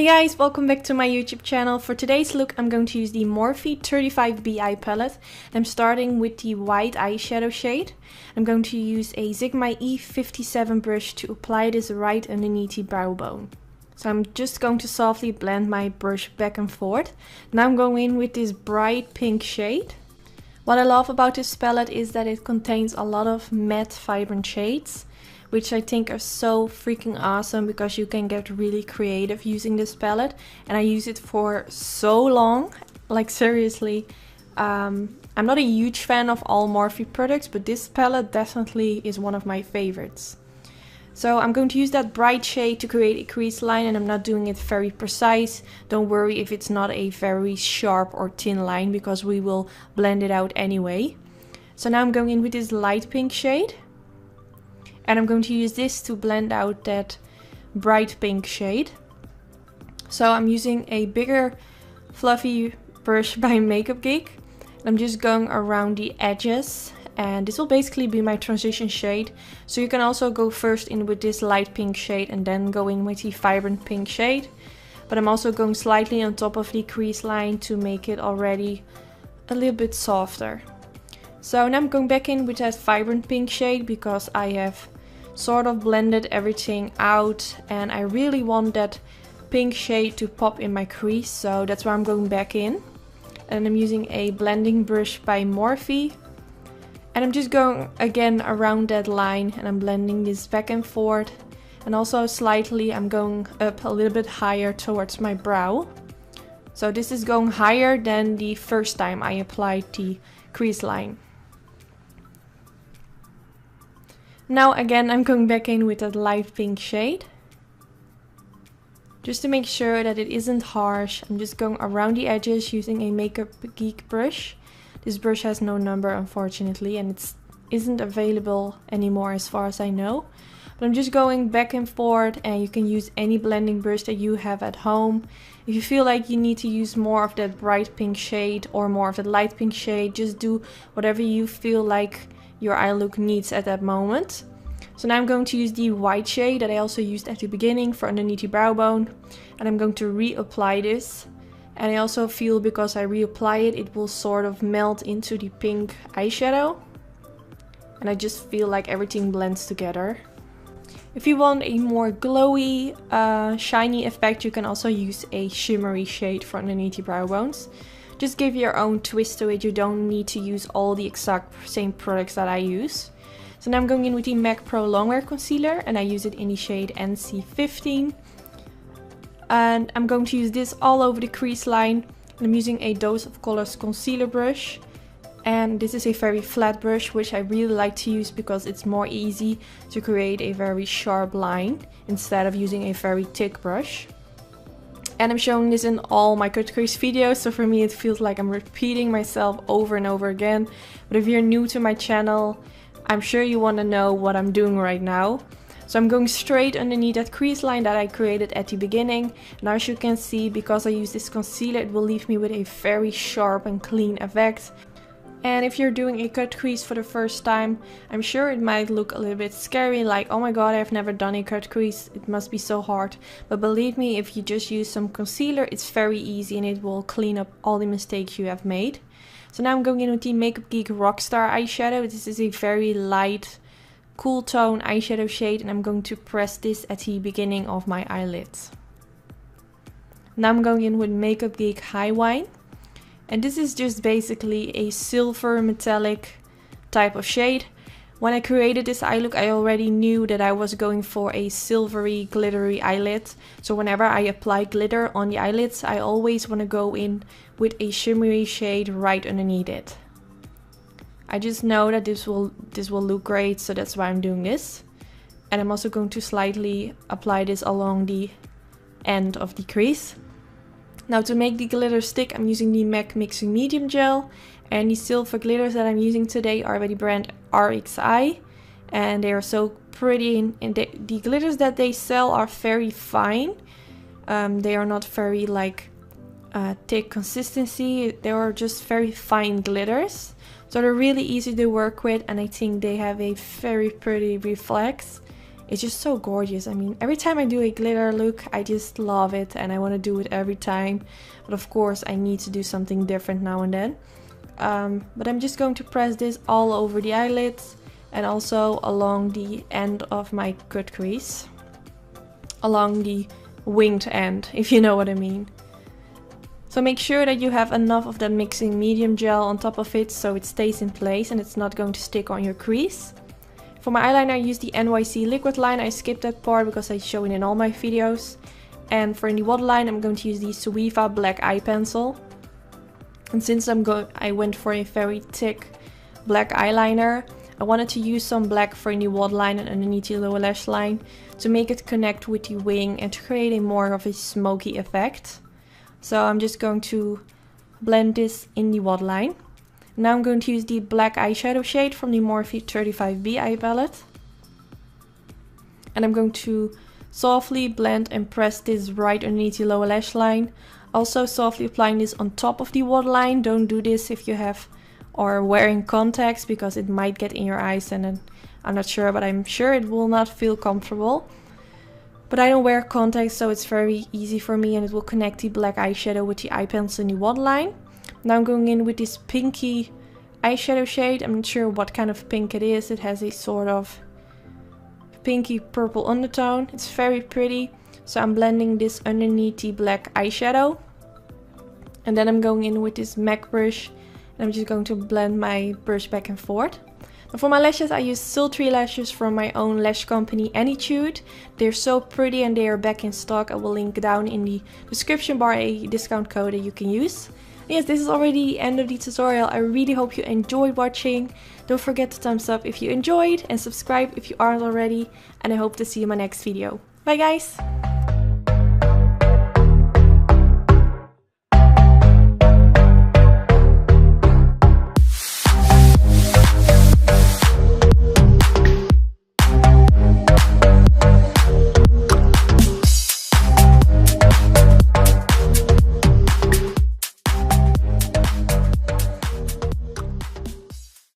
Hey guys, welcome back to my YouTube channel. For today's look I'm going to use the Morphe 35B eye palette. I'm starting with the white eyeshadow shade. I'm going to use a Sigma E57 brush to apply this right underneath the brow bone. So I'm just going to softly blend my brush back and forth. Now I'm going in with this bright pink shade. What I love about this palette is that it contains a lot of matte vibrant shades, which I think are so freaking awesome because you can get really creative using this palette. And I use it for so long, like seriously. I'm not a huge fan of all Morphe products, but this palette definitely is one of my favorites. So I'm going to use that bright shade to create a crease line, and I'm not doing it very precise. Don't worry if it's not a very sharp or thin line because we will blend it out anyway. So now I'm going in with this light pink shade. And I'm going to use this to blend out that bright pink shade. So I'm using a bigger fluffy brush by Makeup Geek. I'm just going around the edges. And this will basically be my transition shade. So you can also go first in with this light pink shade and then go in with the vibrant pink shade. But I'm also going slightly on top of the crease line to make it already a little bit softer. So now I'm going back in with that vibrant pink shade because I have sort of blended everything out and I really want that pink shade to pop in my crease, so that's where I'm going back in. And I'm using a blending brush by Morphe, and I'm just going again around that line and I'm blending this back and forth, and also slightly I'm going up a little bit higher towards my brow. So this is going higher than the first time I applied the crease line. Now again I'm going back in with that light pink shade. Just to make sure that it isn't harsh, I'm just going around the edges using a Makeup Geek brush. This brush has no number unfortunately, and it isn't available anymore as far as I know. But I'm just going back and forth, and you can use any blending brush that you have at home. If you feel like you need to use more of that bright pink shade or more of the light pink shade, just do whatever you feel like your eye look needs at that moment. So now I'm going to use the white shade that I also used at the beginning for underneath the brow bone, and I'm going to reapply this. And I also feel because I reapply it, it will sort of melt into the pink eyeshadow, and I just feel like everything blends together. If you want a more glowy, shiny effect, you can also use a shimmery shade for underneath the brow bones. Just give your own twist to it. You don't need to use all the exact same products that I use. So now I'm going in with the MAC Pro Longwear Concealer, and I use it in the shade NC15. And I'm going to use this all over the crease line. And I'm using a Dose of Colors concealer brush. And this is a very flat brush, which I really like to use because it's more easy to create a very sharp line instead of using a very thick brush. And I'm showing this in all my cut crease videos, so for me it feels like I'm repeating myself over and over again. But if you're new to my channel, I'm sure you want to know what I'm doing right now. So I'm going straight underneath that crease line that I created at the beginning. Now as you can see, because I use this concealer, it will leave me with a very sharp and clean effect. And if you're doing a cut crease for the first time, I'm sure it might look a little bit scary, like oh my god, I've never done a cut crease, it must be so hard. But believe me, if you just use some concealer, it's very easy and it will clean up all the mistakes you have made. So now I'm going in with the Makeup Geek Rockstar eyeshadow. This is a very light, cool tone eyeshadow shade, and I'm going to press this at the beginning of my eyelids. Now I'm going in with Makeup Geek High Wine. And this is just basically a silver metallic type of shade. When I created this eye look, I already knew that I was going for a silvery, glittery eyelid. So whenever I apply glitter on the eyelids, I always want to go in with a shimmery shade right underneath it. I just know that this will look great, so that's why I'm doing this. And I'm also going to slightly apply this along the end of the crease. Now to make the glitter stick, I'm using the MAC Mixing Medium Gel, and the silver glitters that I'm using today are by the brand RXI, and they are so pretty, and the glitters that they sell are very fine. They are not very like thick consistency, they are just very fine glitters. So they're really easy to work with, and I think they have a very pretty reflex. it's just so gorgeous. I mean, every time I do a glitter look, I just love it and I want to do it every time. But of course, I need to do something different now and then. But I'm just going to press this all over the eyelids and also along the end of my cut crease. Along the winged end, if you know what I mean. So make sure that you have enough of that mixing medium gel on top of it so it stays in place and it's not going to stick on your crease. For my eyeliner I use the NYC liquid line. I skipped that part because I show it in all my videos. And for the waterline I'm going to use the Suiva black eye pencil. And since I went for a very thick black eyeliner, I wanted to use some black for the waterline and underneath the lower lash line to make it connect with the wing and to create a more of a smoky effect. So I'm just going to blend this in the waterline. Now I'm going to use the black eyeshadow shade from the Morphe 35B eye palette. And I'm going to softly blend and press this right underneath the lower lash line. Also softly applying this on top of the waterline. Don't do this if you have or wearing contacts because it might get in your eyes and then I'm not sure, but I'm sure it will not feel comfortable. But I don't wear contacts, so it's very easy for me and it will connect the black eyeshadow with the eye pencil in the waterline. Now I'm going in with this pinky eyeshadow shade. I'm not sure what kind of pink it is. It has a sort of pinky purple undertone. It's very pretty. So I'm blending this underneath the black eyeshadow. And then I'm going in with this MAC brush. And I'm just going to blend my brush back and forth. And for my lashes I use sultry lashes from my own lash company Anytude. They're so pretty and they are back in stock. I will link down in the description bar a discount code that you can use. Yes, this is already the end of the tutorial. I really hope you enjoyed watching. Don't forget to thumbs up if you enjoyed and subscribe if you aren't already. And I hope to see you in my next video. Bye guys!